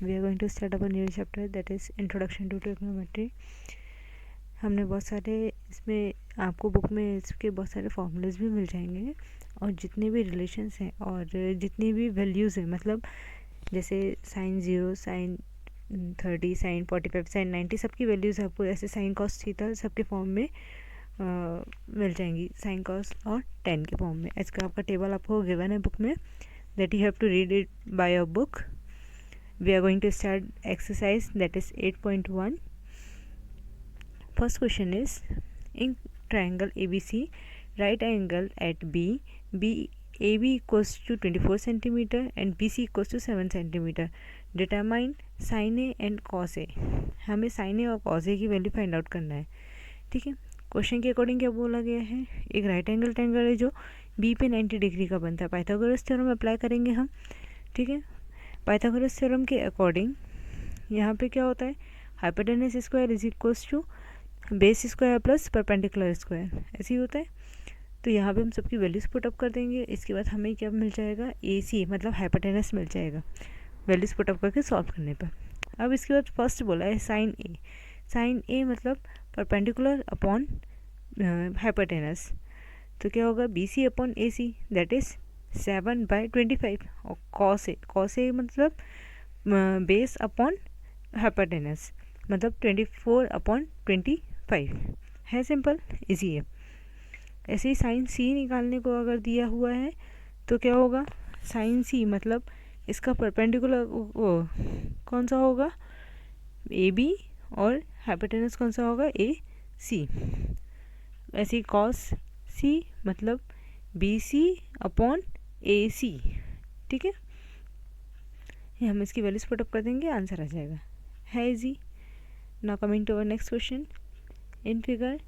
We are going to start our new chapter that is introduction to trigonometry. हमने बहुत सारे इसमें आपको बुक में इसके बहुत सारे फॉर्मूलेज भी मिल जाएंगे और जितने भी रिलेशंस हैं और जितनी भी वैल्यूज़ हैं, मतलब जैसे साइन 0, साइन 30, साइन 45, साइन 90, सबकी वैल्यूज़ आपको ऐसे साइन कॉस थीटा सबके फॉर्म में मिल जाएंगी, साइन कॉस और टेन के फॉर्म में। इसका आपका टेबल आपको गिवन है बुक में, that you have to read it by your book. We are going to start exercise that is 8.1. First question is, in triangle ABC, right angle at AB equals to 24 centimeter and BC equals to 7 centimeter. Determine sin A and cos A. हमें sin A और cos A की value find out करना है, ठीक है। Question के according क्या बोला गया है, एक राइट एंगल ट्रायंगल है जो बी पे 90 डिग्री का बनता है। पाइथागोरस थ्योरम अप्लाई करेंगे हम, ठीक है। पाइथागोरस थ्योरम के अकॉर्डिंग यहाँ पे क्या होता है, hypotenuse square is equals to base square plus perpendicular square, ऐसे ही होता है। तो यहाँ पे हम सबकी वैल्यूज़ पुटअप कर देंगे। इसके बाद हमें क्या मिल जाएगा, ए सी मतलब हाइपोटेनस मिल जाएगा वैल्यूज़ पुटअप करके सॉल्व करने पर। अब इसके बाद फर्स्ट बोला है साइन ए। साइन ए मतलब परपेंडिकुलर अपॉन हाइपोटेनस, तो क्या होगा B C upon A C that is 7/25। और कॉस ए मतलब बेस अपॉन हाइपोटेनस मतलब 24/25 है। सिंपल इजी है। ऐसे ही साइन सी निकालने को अगर दिया हुआ है तो क्या होगा, साइन सी मतलब इसका परपेंडिकुलर कौन सा होगा, ए बी, और हाइपोटेनस कौन सा होगा, ए सी। ऐसे ही कॉस सी मतलब बी सी अपॉन ए सी, ठीक है। ये हम इसकी वैल्यूज पुटअप कर देंगे, आंसर आ जाएगा, है easy. Now coming to our next question. In figure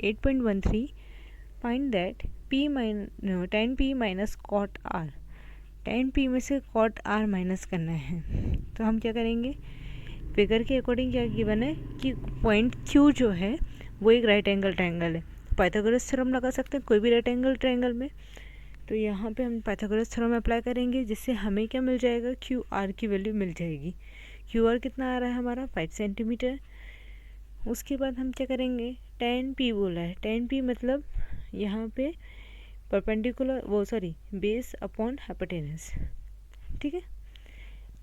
8.13 find that tan p minus cot R. tan p में से कॉट आर माइनस करना है, तो हम क्या करेंगे, फिगर के अकॉर्डिंग क्या गिवन है कि पॉइंट Q जो है वो एक राइट एंगल ट्रायंगल है। पाइथागोरस थ्योरम लगा सकते हैं कोई भी राइट एंगल ट्रायंगल में। तो यहाँ पे हम पाइथागोरस थ्योरम अप्लाई करेंगे, जिससे हमें क्या मिल जाएगा, क्यू आर की वैल्यू मिल जाएगी। क्यू आर कितना आ रहा है हमारा, 5 सेंटीमीटर। उसके बाद हम क्या करेंगे, tan p बोला है, tan p मतलब यहाँ पे परपेंडिकुलर बेस अपॉन हाइपोटेनस, ठीक है।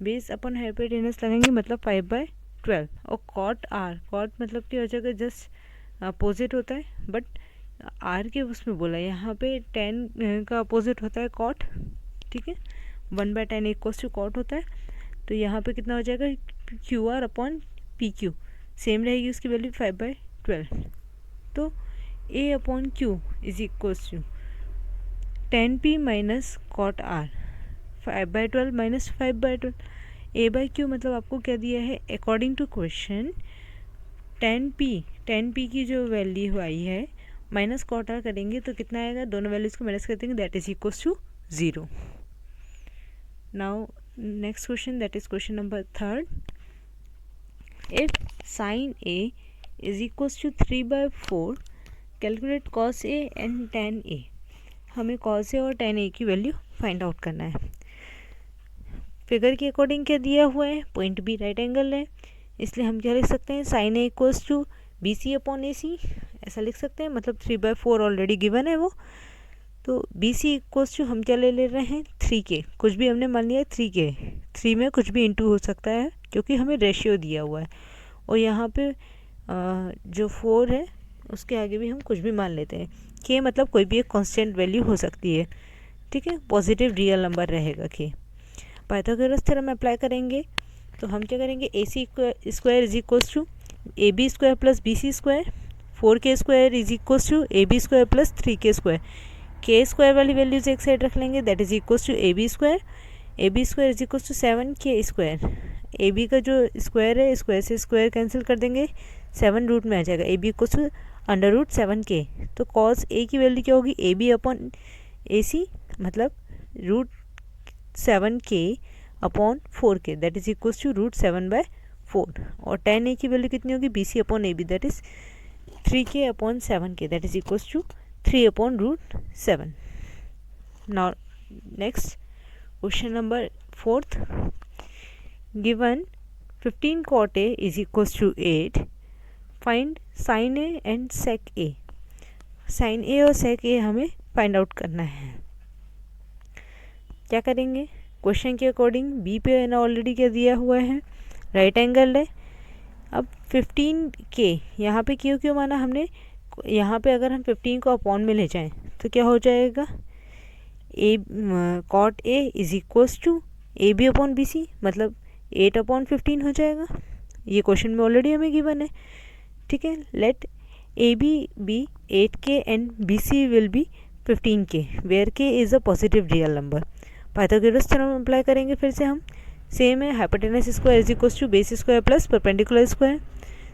बेस अपॉन हाइपोटेनस लगेंगे मतलब 5/12। और कॉट मतलब क्या हो जाएगा, जस्ट अपोजिट होता है, बट आर के उसमें बोला है, यहाँ पे tan का अपोजिट होता है कॉट, ठीक है। 1/tan इक्वल्स टू कॉट होता है। तो यहाँ पे कितना हो जाएगा, Q R upon P Q same रहेगी, उसकी वैल्यू 5/12। तो A upon Q is equals to tan p minus cot R, 5/12 minus 5/12। A by Q मतलब आपको क्या दिया है, according to question tan p की जो वैल्यू आई है माइनस कॉट आर करेंगे तो कितना आएगा, दोनों वैल्यूज़ को माइनस कर देंगे, that is equals to 0। Now next question, that is question number 3rd। If sine A is equals to 3/4 calculate cos A and tan A. हमें कॉस ए और tan ए की वैल्यू फाइंड आउट करना है। Figure के according क्या दिया हुआ है, पॉइंट बी राइट एंगल है, इसलिए हम क्या लिख सकते हैं, sine A equals to B C upon A C, ऐसा लिख सकते हैं। मतलब 3/4 ऑलरेडी गिवन है वो, तो बी सी इक्वल्स टू हम क्या ले रहे हैं, 3k, कुछ भी हमने मान लिया 3k, 3 में कुछ भी इंटू हो सकता है क्योंकि हमें रेशियो दिया हुआ है। और यहाँ पे जो 4 है उसके आगे भी हम कुछ भी मान लेते हैं। k मतलब कोई भी एक कांस्टेंट वैल्यू हो सकती है, ठीक है, पॉजिटिव रियल नंबर रहेगा k। पाइथागोरस थ्योरम अप्लाई करेंगे तो हम क्या करेंगे, A C square is equals to A B square plus B C square, 4k square is equals to A B square plus 3k square. K square वाली values एक side रख लेंगे, that is equals to A B square is equals to 7k square. A B का जो square है, square से square cancel कर देंगे, 7 रूट में आ जाएगा, A B equals to √7k। तो कॉस ए की वैल्यू क्या होगी, ए बी अपॉन ए सी मतलब √7k upon 4k that is equals to √7/4। और tan ए की वैल्यू कितनी होगी, B C upon A B that is 3k upon 7k that is equals to 3 upon √7। Now next question number 4th। Given 15 cot A is equals to 8, find sine A and sec A. Sine A और sec ए हमें find out करना है। क्या करेंगे, question के according B पे ना already क्या दिया हुआ है, राइट एंगल है। अब 15K यहाँ पे क्यों माना हमने, यहाँ पे अगर हम 15 को अपॉन में ले जाएं तो क्या हो जाएगा, A cot A is equals to A B upon B C, मतलब 8/15 हो जाएगा। ये क्वेश्चन में ऑलरेडी हमें गिवन है। ठीक है, let A B be 8K and B C will be 15K where K is a positive real number. Pythagoras theorem apply करेंगे फिर से हम, सेम है, hypotenuse square is equals to base square plus perpendicular square.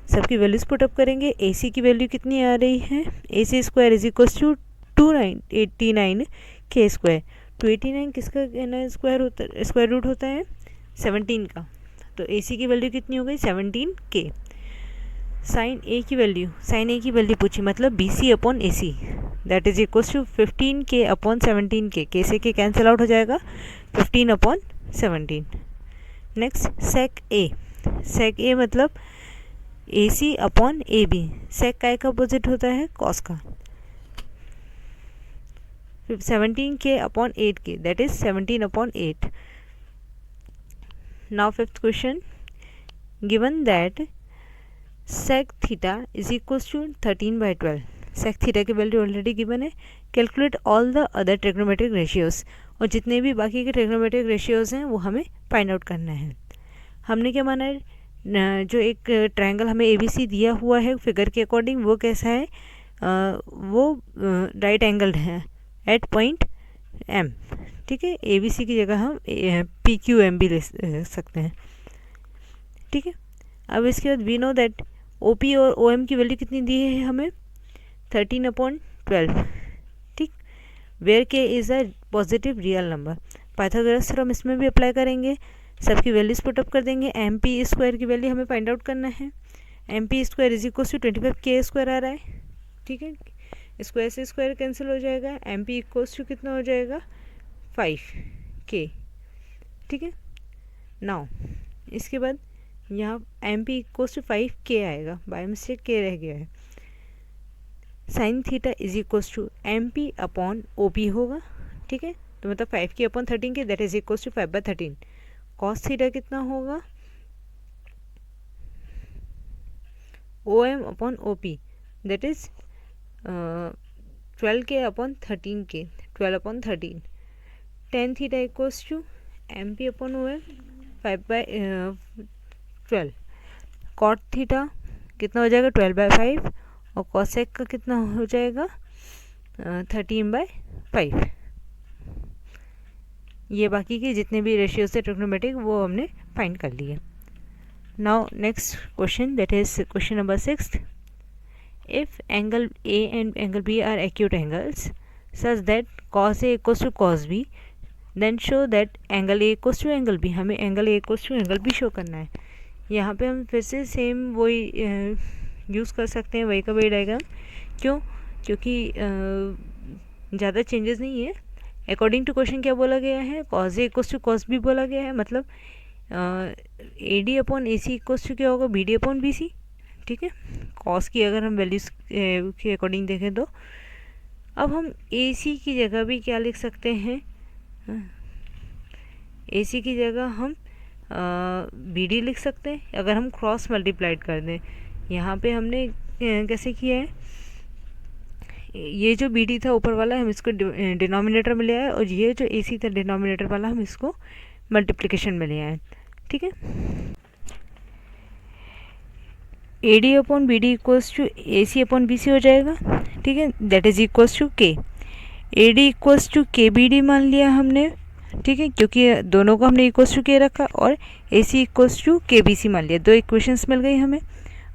सबकी values put up करेंगे। A C की value कितनी आ रही है, A C square is equals to 289K square. 289 किसका स्क्वायर रूट होता है, 17 का। तो ए सी की वैल्यू कितनी हो गई, 17K। साइन ए की वैल्यू पूछी, मतलब B C upon A C, that is equals to 15K upon 17K। K से के कैंसिल आउट हो जाएगा, 15/17। नेक्स्ट सेक ए मतलब ए सी अपॉन ए बी। सेक का एक अपोजिट होता है कॉस का। 17K upon 8K, that is 17/8। Now fifth question, given that sec theta is equals to 13/12। sec theta की वैल्यू ऑलरेडी गिवन है। Calculate all the other trigonometric ratios, और जितने भी बाकी के ट्रिग्नोमेट्रिक रेशियोज हैं वो हमें फाइंड आउट करना है। हमने क्या माना है, जो एक ट्रायंगल हमें ABC दिया हुआ है फिगर के अकॉर्डिंग, वो कैसा है, वो राइट एंगल्ड है एट पॉइंट M। ठीक है, ABC की जगह हम PQM भी ले सकते हैं। ठीक है, अब इसके बाद वी नो दैट OP और OM की वैल्यू कितनी दी है हमें, 13/12। ठीक, where K is a positive real number. Pythagoras theorem इसमें भी अप्लाई करेंगे। सबकी वैल्यूज पुटअप कर देंगे। MP स्क्वायर की वैल्यू हमें फाइंड आउट करना है। MP square is equal to 25K square आ रहा है। ठीक है, स्क्वायर से स्क्वायर कैंसिल हो जाएगा। MP इक्वल्स टू कितना हो जाएगा, 5K। ठीक है, नाउ इसके बाद यहाँ MP इक्वल्स टू 5K आएगा, बाय मिस्टेक K रह गया है। Sine theta is equals to MP upon OP होगा। ठीक है, तो मतलब 5K upon 13K, that is equals to 5/13। Cos theta कितना होगा, OM upon OP, that is 12K upon 13K, 12/13। Tan theta equals to MP upon OM 5/12। Cot theta कितना हो जाएगा, 12/5, और कॉसेक का कितना हो जाएगा, 13/5। ये बाकी के जितने भी रेशियोज थे ट्रिग्नोमेट्रिक वो हमने फाइंड कर लिए। Now next question, that is question number 6। If angle A and angle B are acute angles such that cos A equals to cos B, then show that angle A equals to angle B। हमें angle A equals to angle B show करना है। यहाँ पे हम फिर से same वही use कर सकते हैं, वही का वही डायग्राम। क्यों, क्योंकि ज़्यादा चेंजेस नहीं है। अकॉर्डिंग टू क्वेश्चन क्या बोला गया है, cos A equals to cos B बोला गया है, मतलब AD upon AC equals to क्या होगा, BD अपॉन BC। ठीक है, cos की अगर हम वैल्यूज के अकॉर्डिंग देखें तो अब हम AC की जगह भी क्या लिख सकते हैं, AC की जगह हम BD लिख सकते हैं अगर हम क्रॉस मल्टीप्लाइड कर दें। यहाँ पे हमने कैसे किया है, ये जो BD था ऊपर वाला हम इसको डिनोमिनेटर में ले आए, और ये जो AC था डिनोमिनेटर वाला हम इसको मल्टीप्लिकेशन में ले आए। ठीक है, AD upon BD equals to AC upon BC हो जाएगा। ठीक है, that is equals to K। AD equals to KBD मान लिया हमने। ठीक है, क्योंकि दोनों को हमने इक्वल्स टू K रखा, और AC इक्वल्स टू KBC मान लिया। दो इक्वेशंस मिल गई हमें।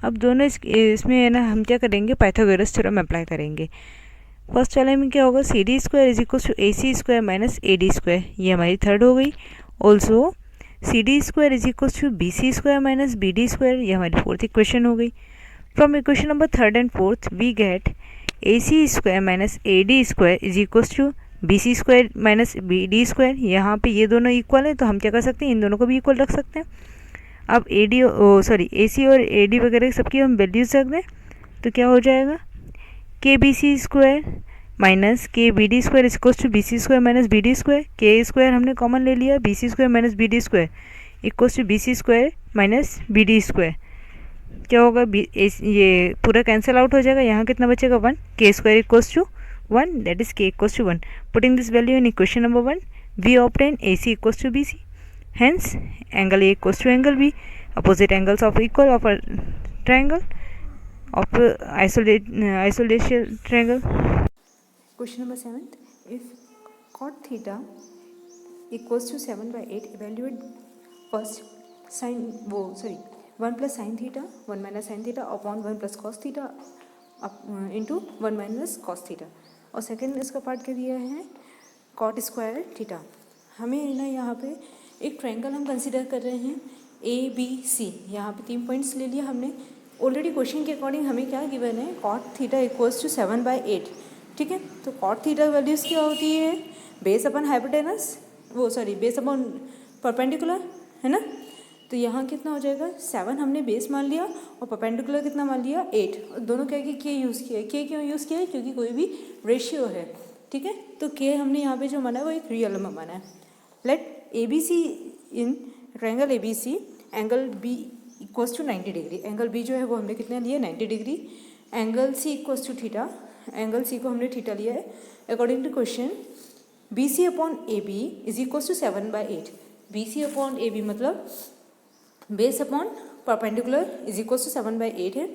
अब दोनों इसमें है ना, हम क्या करेंगे, पाइथागोरस थ्योरम अप्लाई करेंगे। फर्स्ट वाले में क्या होगा, CD square is equals to AC square minus AD square, ये हमारी थर्ड हो गई। Also CD square is equals to BC square minus BD square, ये हमारी फोर्थ इक्वेशन हो गई। From equation number third and fourth we get AC square minus AD square is equals to B C square minus B D square, यहाँ पे ये दोनों equal है तो हम क्या कर सकते हैं, इन दोनों को भी इक्वल रख सकते हैं। अब ए डी ए सी और ए डी वगैरह सबकी हम वैल्यूज रख दें तो क्या हो जाएगा, K B C square minus K B D square equals to B C square minus B D square. K square हमने कॉमन ले लिया, B C square minus B D square equals to B C square minus B D square. क्या होगा, ये पूरा cancel out हो जाएगा, यहाँ कितना बचेगा 1, K square equals to 1 that is K equals to 1। Putting this value in equation number 1 we obtain A C equals to B C, hence angle A equals to angle B, opposite angles of equal of a triangle of isolation triangle. Question number 7, if cot theta equals to 7/8, evaluate first sin 1 plus sin theta 1 minus sin theta upon 1 plus cos theta into 1 minus cos theta, और second इसका part क्या दिया है, cot square theta. हमें ना यहाँ पे एक ट्रायंगल हम कंसिडर कर रहे हैं ए बी सी, यहाँ पे 3 पॉइंट्स ले लिया हमने। ऑलरेडी क्वेश्चन के अकॉर्डिंग हमें क्या गिवन है, कॉट थीटा इक्वल्स टू 7/8, ठीक है। तो कॉट थीटा वैल्यूज़ क्या होती है, बेस अपन हाइपोटेनस बेस अपन परपेंडिकुलर, है ना। तो यहाँ कितना हो जाएगा, 7 हमने बेस मान लिया और परपेंडिकुलर कितना मान लिया 8, और दोनों क्या कि के यूज़ किया है। के क्यों यूज़ किया है, क्योंकि कोई भी रेशियो है, ठीक है। तो के हमने यहाँ पे जो माना है वो एक रियल नंबर माना है। Let ABC in triangle ABC angle B equals to 90 degree, angle B जो है वो हमने कितना लिया 90 degree, angle C equals to theta, angle C को हमने थीटा लिया है। According to question BC upon AB is equals to 7/8, BC upon AB मतलब base upon perpendicular is equals to 7/8 है।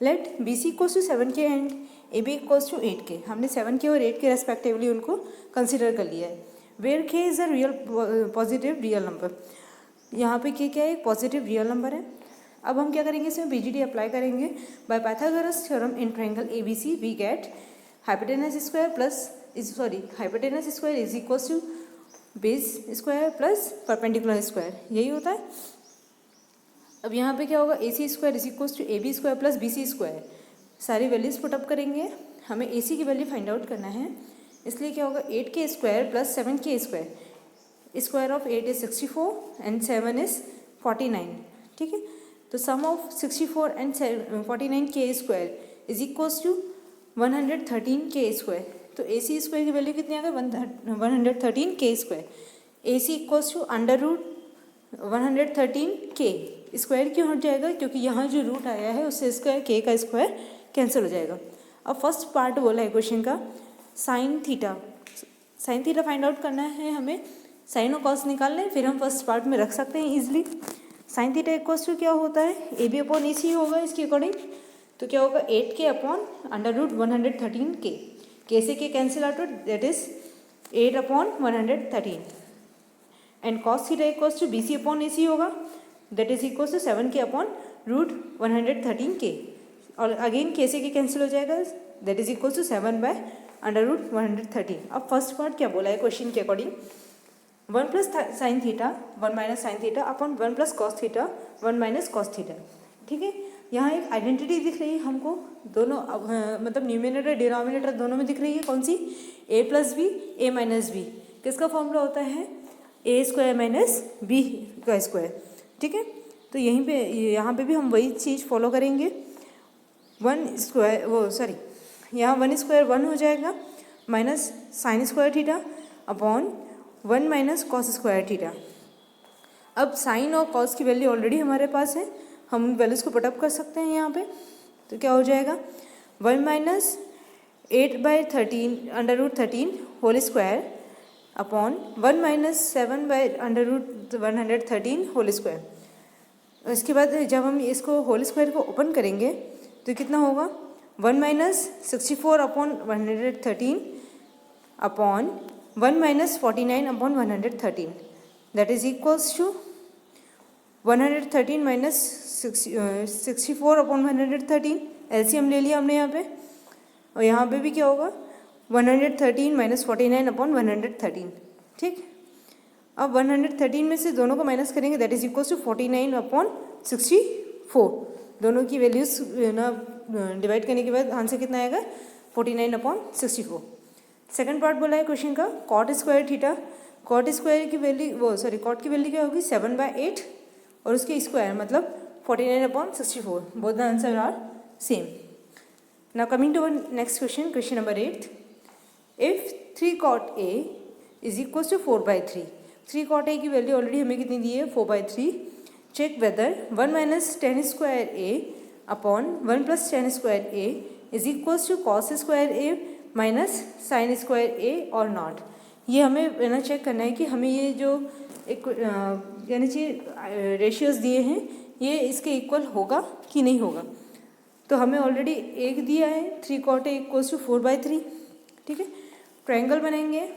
Let BC equals to 7K and AB equals to 8K, हमने 7K और 8K respectively उनको consider कर लिया है। Where के is a real positive real number, यहाँ पे के क्या है, एक पॉजिटिव रियल नंबर है। अब हम क्या करेंगे, इसमें बीजीडी अप्लाई करेंगे। By Pythagoras theorem in triangle ABC we get hypotenuse square is equals to base square plus perpendicular square, यही होता है। अब यहाँ पे क्या होगा, A C square is equals to A B square plus B C square, सारी values put up करेंगे। हमें ए सी की वैल्यू फाइंड आउट करना है, इसलिए क्या होगा 8K square plus 7K square, square of 8 is 64 and 7 is 49, ठीक है। तो sum of 64 and 49K square is equals to 113K square. तो ए सी स्क्वायर की वैल्यू कितनी आ गई 113K square. A C equals to under root 113K square क्यों हट जाएगा, क्योंकि यहाँ जो रूट आया है उससे स्क्वायर K का स्क्वायर कैंसिल हो जाएगा। अब फर्स्ट पार्ट बोला है क्वेश्चन का साइन थीटा फाइंड आउट करना है हमें, साइन और कॉस निकालना है, फिर हम फर्स्ट पार्ट में रख सकते हैं easily. Sine theta equals to क्या होता है, ए बी अपॉन ए सी होगा इसके अकॉर्डिंग। तो क्या होगा 8K upon under root 113K, K से K cancel out that is 8 upon 113, and cos theta equals to B C upon A C होगा that is equals to 7K upon root 113K, और again K से K cancel हो जाएगा that is equals to 7/अंडर root 113। अब first part क्या बोला है क्वेश्चन के according, 1 plus sine theta 1 minus sine theta upon 1 plus cos theta 1 minus cos theta, ठीक है। यहाँ एक आइडेंटिटी दिख रही है हमको, दोनों मतलब न्यूमिनेटर डिनोमिनेटर दोनों में दिख रही है, कौन सी, a plus B A minus B, किसका फॉर्मूला होता है ए स्क्वायर माइनस बी का स्क्वायर, ठीक है। तो यहीं पे यहाँ पे भी हम वही चीज़ फॉलो करेंगे। 1 स्क्वायर यहाँ 1 स्क्वायर 1 हो जाएगा minus sine square theta upon 1 minus cos square theta. अब साइन और कॉस की वैल्यू ऑलरेडी हमारे पास है, हम उन वैल्यूज़ को पुटअप कर सकते हैं यहाँ पे। तो क्या हो जाएगा 1 minus 8/13 under root 13 whole square upon 1 minus 7/अंडर रूट 113 होल स्क्वायर। इसके बाद जब हम इसको होल स्क्वायर को ओपन करेंगे तो कितना होगा 1 minus 64 upon 113 upon 1 minus 49 upon 113 that is equals to 113 minus 64 upon 113, LCM ले लिया हमने यहाँ पे, और यहाँ पे भी क्या होगा 113 माइनस 49 अपॉन 113, ठीक। अब 113 में से दोनों को माइनस करेंगे that is equals to 49 upon 64, दोनों की वैल्यूज ना डिवाइड करने के बाद आंसर कितना आएगा 49 अपॉन 64। सेकंड पार्ट बोला है क्वेश्चन का cot square theta, cot square की वैल्यू कॉट की वैल्यू क्या होगी 7/8 और उसके स्क्वायर मतलब 49/64. Both the answer are same. Now coming to our next question, question number 8. If 3 cot A is equal to 4/3. 3 cot A की value already हमें कितनी दी है 4/3. Check whether 1 minus tan square A upon 1 plus tan square A is equal to cos square A minus sine square A और not. ये हमें ना check करना है कि हमें ये जो एक यानी कि रेशियोज दिए हैं ये इसके इक्वल होगा कि नहीं होगा. तो हमें ऑलरेडी एक दिया है 3 cot A इक्वल्स टू 4/3. ठीक है, ट्रायंगल बनाएंगे.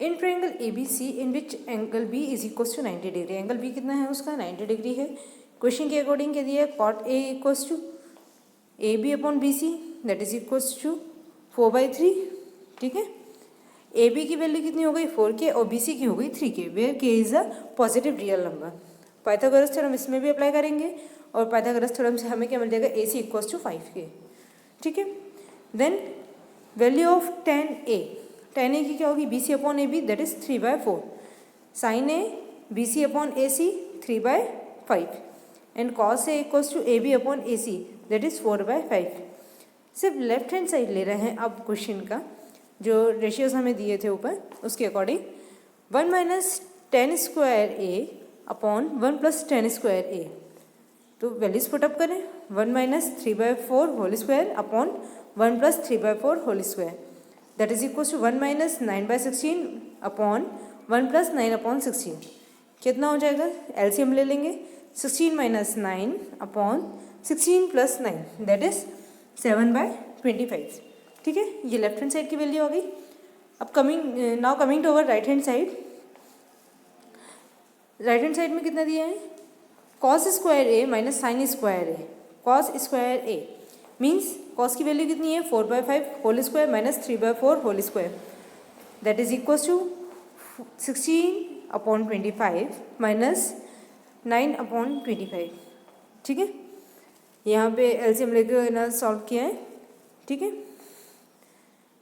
In triangle A B C in which angle B is equals to 90 degree. Angle B कितना है उसका 90 डिग्री है. क्वेश्चन के अकॉर्डिंग क्या दिया है cot A equals to A B upon B C that is equals to 4/3. ठीक है, ए बी की वैल्यू कितनी हो गई 4k और बी सी की हो गई 3k where k is a positive real number. Pythagoras theorem इसमें भी अप्लाई करेंगे और पाइथागोरस थ्योरम से हमें क्या मिल जाएगा ए सी इक्वल्स टू 5k. ठीक है, then value of tan a की क्या होगी B C upon A B that is 3/4. Sine A B C upon A C 3/5 and cos A equals to A B upon A C that is 4/5. सिर्फ left hand side ले रहे हैं अब question का जो रेशियोज हमें दिए थे ऊपर उसके according 1 minus tan square A upon 1 plus tan square A. तो वैल्यूज पुटअप करें 1 minus 3/4 whole square upon 1 plus 3/4 whole square that is equal to 1 minus 9/16 upon 1 plus 9/16. कितना हो जाएगा एलसीएम ले लेंगे 16 minus 9 upon 16 plus 9 that is 7/25. ठीक है, ये लेफ्ट हैंड साइड की वैल्यू आ गई. अब now coming to our right hand side. Right hand side में कितना दिया है cos square A minus sine square A. Cos square A means cos की वैल्यू कितनी है 4/5 whole square minus 3/4 whole square that is equal to 16/25 minus 9/25. ठीक है, यहाँ पे एलसीएम लेकर ना सॉल्व किया है. ठीक है,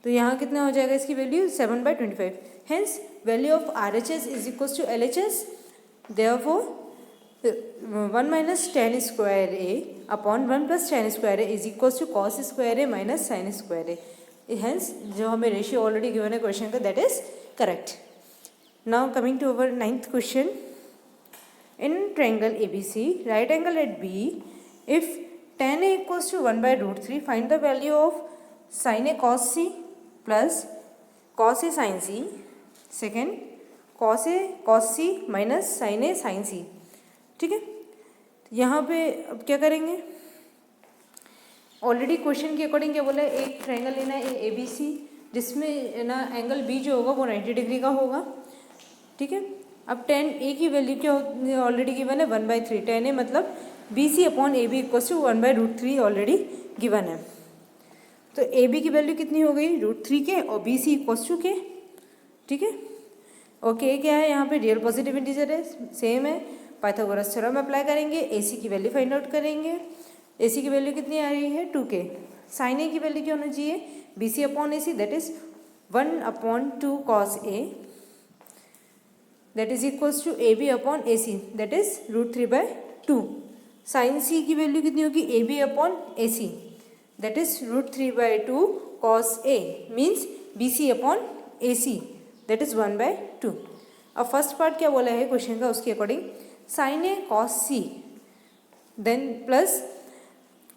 तो यहाँ कितना हो जाएगा इसकी value 7/25. Hence value of RHS is equal to LHS. Therefore 1 minus tan square A upon 1 plus tan square A is equal to cos square A minus sine square A. Hence जो हमें रेशियो ऑलरेडी गिवन है question का that is correct. Now coming to our 9th question. In triangle ABC right angle at B if tan A equals to 1/√3 find the value of sin A cos C plus cos A sin C. Second cos A cos C minus sin A sin C. ठीक है, यहाँ पे अब क्या करेंगे already question के according क्या बोला है एक ट्रायंगल लेना है ABC जिसमें ना एंगल B जो होगा वो 90 डिग्री का होगा. ठीक है, अब tan A की वैल्यू क्या ऑलरेडी गिवन है 1/3. tan A मतलब BC upon AB equals to 1/√3 already given है. तो AB की वैल्यू कितनी हो गई √3k और BC इक्वल्स टू k. ठीक है, ओके क्या है यहाँ पे रियल पॉजिटिव इंटीजर है सेम है. पाइथागोरस थ्योरम अप्लाई करेंगे AC की वैल्यू फाइंड आउट करेंगे. AC की वैल्यू कितनी आ रही है 2k. साइन A की वैल्यू क्या होना चाहिए BC upon AC that is 1/2 cos A that is equals to AB upon AC that is √3/2. Sine C की वैल्यू कितनी होगी AB upon AC that is √3/2 cos A means BC upon AC that is 1/2. अब first part क्या बोला है question का उसके according sin A cos C then plus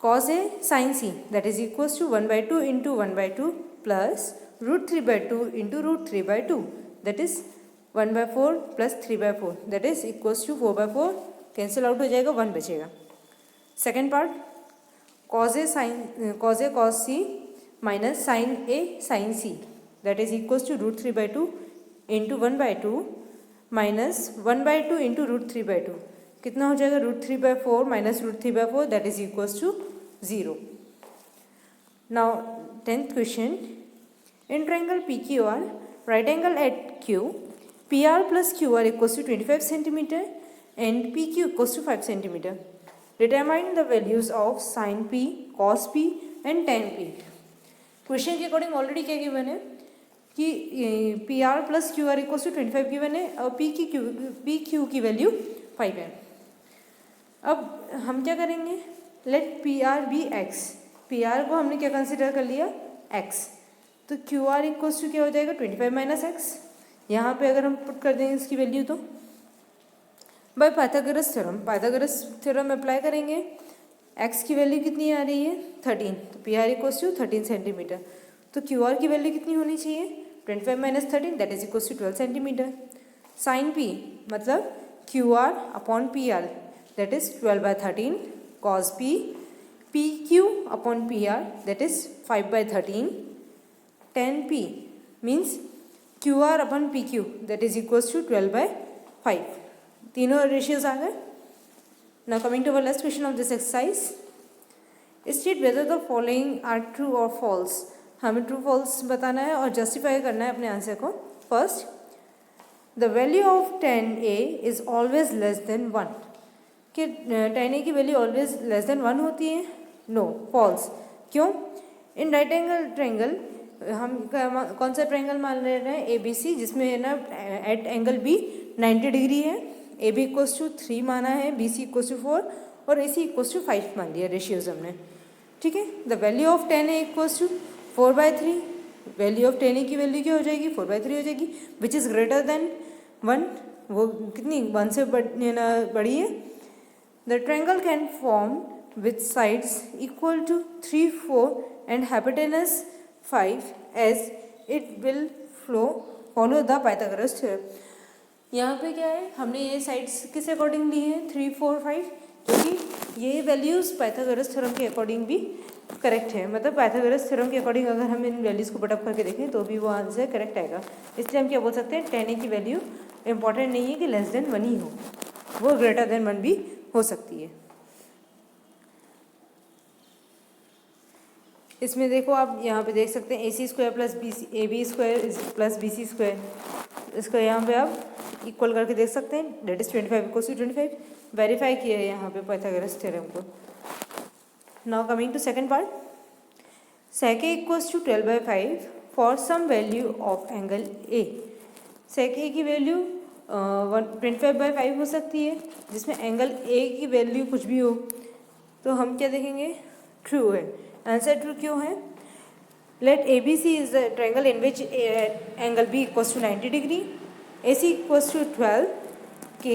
cos A sin C that is equals to 1/2 into 1/2 plus √3/2 into √3/2 that is 1/4 plus 3/4 that is equals to 4/4. Cancel out हो जाएगा 1 बचेगा. Second part cos A cos C minus sin A sin C that is equals to √3/2 into 1/2 minus 1/2 into √3/2 कितना हो जाएगा √3/4 minus √3/4 that is equals to 0. Now 10th question. In triangle PQR right angle at Q PR plus QR equals to 25 centimetre and PQ equals to 5 centimetre. Determine the values of sin P cos P and tan P. Question के according already क्या given है कि P R plus Q R equals to 25 given है और P Q की value 5 है। अब हम क्या करेंगे, let P R be x, P R को हमने क्या कंसिडर कर लिया एक्स, तो क्यू आर इक्वल्स टू क्या हो जाएगा 25 माइनस एक्स। यहाँ पे अगर हम पुट कर देंगे इसकी वैल्यू तो बाय पाइथागोरस थ्योरम अप्लाई करेंगे, एक्स की वैल्यू कितनी आ रही है 13, तो P R equals to 13 centimetre, तो क्यू आर की वैल्यू कितनी होनी चाहिए 25 minus 13 that is equals to 12 centimetre. Sine P मतलब Q R upon P R that is 12 by 13, cos P P Q upon P R that is 5 by 13, tan p means Q R upon P Q that is equals to 12 by 5, तीनों ratios आ गए। Now coming to our last question of this exercise, state whether the following are true और false, हमें true false बताना है और justify करना है अपने आंसर को। First, the value of tan a is always less than 1, कि tan a की वैल्यू ऑलवेज लेस देन 1 होती है, नो फॉल्स। क्यों, इन राइट एंगल ट्रायंगल हम कौन सा ट्रायंगल मान ले रहे हैं ए बी सी, जिसमें है ना एट एंगल बी 90 डिग्री है, ए बी इक्वल्स टू 3 माना है, बी सी इक्वल्स टू 4 और ए सी इक्वल्स टू 5 मान लिया रेशियोज हमने, ठीक है। The value of tan a equals to 4/3, value of tan a की वैल्यू क्या हो जाएगी 4/3 हो जाएगी, विच इज़ ग्रेटर देन 1, वो कितनी 1 से बड़ी है। The triangle can form with sides equal to 3, 4 and hypotenuse 5 as it will follow the Pythagoras theorem. यहाँ पे क्या है, हमने ये साइड्स किस अकॉर्डिंग ली है 3, 4, 5, क्योंकि ये वैल्यूज़ पाइथागोरस थ्योरम के अकॉर्डिंग भी करेक्ट है, मतलब पाइथागोरस थ्योरम के अकॉर्डिंग अगर हम इन वैल्यूज़ को पुटअप करके देखें तो भी वो आंसर करेक्ट आएगा। इसलिए हम क्या बोल सकते हैं, tan a की वैल्यू इंपॉर्टेंट नहीं है कि लेस देन 1 ही हो, वो ग्रेटर देन 1 भी हो सकती है। इसमें देखो आप यहाँ पे देख सकते हैं AC² plus AB² plus BC², इसको यहाँ पे आप इक्वल करके देख सकते हैं, that is 25 equals to 25, verify किया है यहाँ पे पाइथागोरस थ्योरम को। Now coming to second part, sec a equals to 12/5 for some value of angle A, sec a की वैल्यू 25/5 हो सकती है, जिसमें एंगल A की वैल्यू कुछ भी हो, तो हम क्या देखेंगे ट्रू है। आंसर ट्रू क्यों है, let ABC is the triangle in which angle B equals to 90 degree, AC equals to 12K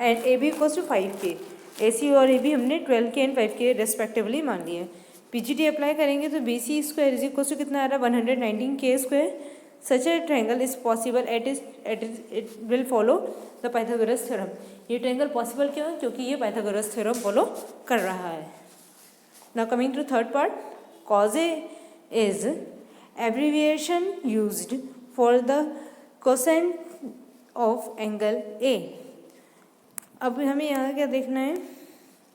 and AB equals to 5K, AC और AB हमने 12K एंड 5K रेस्पेक्टिवली मान लिए। PGT अप्लाई करेंगे तो BC² is equals to कितना आ रहा है 119K², such A triangle is possible it will follow the Pythagoras theorem. ये ट्रायंगल पॉसिबल क्यों है, क्योंकि ये पाइथागोरस थ्योरम फॉलो कर रहा है। Now coming to third part, cos A is abbreviation used for the cosine of angle A। अब हमें यहाँ क्या देखना है,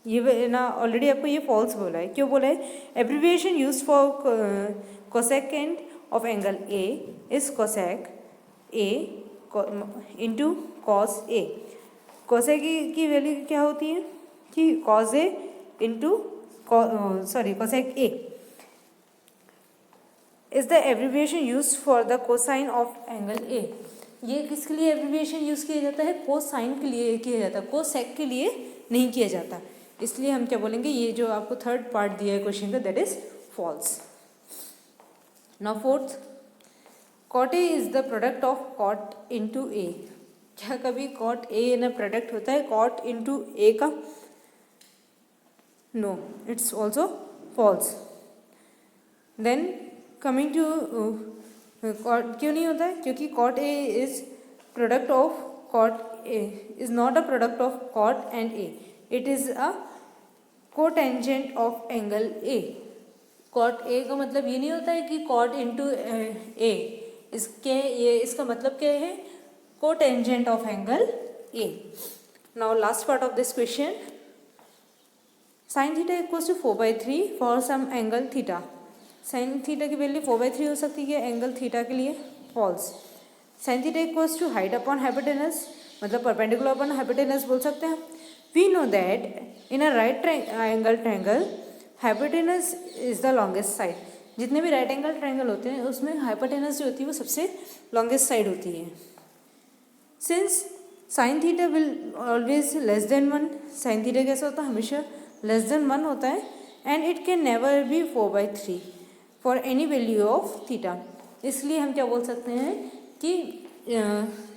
ये ना ऑलरेडी आपको ये फॉल्स बोला है, क्यों बोला है, abbreviation use for cosecant of angle A is cosec A into cos A। Cosec की वैल्यू क्या होती है कि cos A into cosec A is the abbreviation use for the cosine of angle A। ये किसके लिए एब्रीविएशन यूज किया जाता है, कोसाइन के लिए किया जाता है, कोसेक के लिए नहीं किया जाता, इसलिए हम क्या बोलेंगे, ये जो आपको थर्ड पार्ट दिया है क्वेश्चन का that is false. Now fourth, cot A is the product of cot into A। क्या कभी cot A ना प्रोडक्ट होता है cot इंटू A का, no, it's also false. Then coming to क्यों नहीं होता है, क्योंकि cot A is product of cot A is not a product of cot and A, it is a cotangent of angle A। cot A का मतलब ये नहीं होता है कि cot इंटू A, इसका मतलब क्या है, cotangent of angle A। Now last part of this question, sine theta equals to 4/3 for some angle theta. Sine theta की वैल्यू 4/3 हो सकती है एंगल थीटा के लिए, false. Sine theta equals to height upon hypotenuse, मतलब perpendicular upon hypotenuse बोल सकते हैं। We know that in a right angle triangle hypotenuse is the longest side, जितने भी राइट एंगल ट्रायंगल होते हैं उसमें हाइपोटेनस जो होती है वो सबसे लॉन्गेस्ट साइड होती है। Since sine theta will always less than 1, sine theta कैसा होता है, हमेशा लेस देन 1 होता है, and it can never be 4/3 for any value of theta. इसलिए हम क्या बोल सकते हैं कि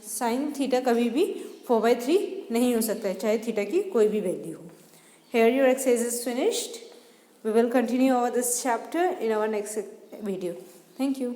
साइन थीटा कभी भी 4/3 नहीं हो सकता है, चाहे थीटा की कोई भी वैल्यू हो। Here your exercise is finished. We will continue over this chapter in our next video. Thank you.